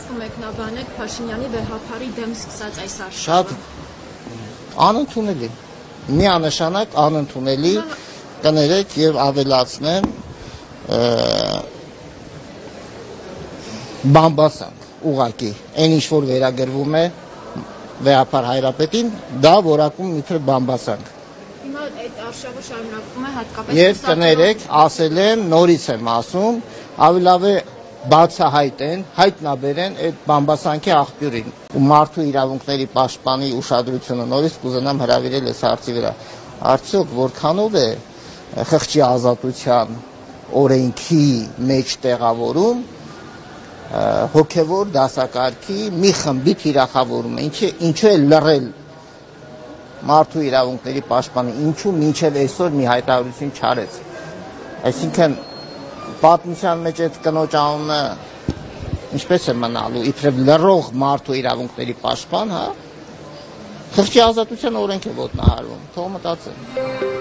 կմեկնաբանեք Փաշինյանի վեհափարի դեմ սկսած այս արշավը։ Շատ անընդունելի, միանշանակ անընդունելի, կներեք եւ ավելացնեմ, բամբասանք ուղակի, այն ինչ որ վերագրվում է վեհափար Հայրապետին, դա որակում իբր բամբասանք։ Հիմա այդ արշավը շարունակվում է հատկապես։ Եվ կներեք, ասել եմ, նորից եմ ասում, ավելի լավ է բացահայտեն, հայտնաբերեն այդ բամբասանքի աղբյուրին ու մարդու իրավունքների պաշտպանի ուշադրությունը նորից կուզենամ հրավիրել այս հարցի վրա։ Արդյոք որքանով է խղճի ազատության օրենքի մեջ տեղավորում հոգևոր դասակարգի մի խմբի թիրախավորումը, ինչու է լռել մարդու իրավունքների պաշտպանը, ինչու մինչև այսօր մի հայտարարություն չարեց։ Այսինքն պատմության մեջ այդ կնոջ անունը ինչպես է մնալու, իբրև լռող մարդու իրավունքների պաշտպան, հա, խղճի ազատության օրենք է ոտնահարվում, թող մտածեն։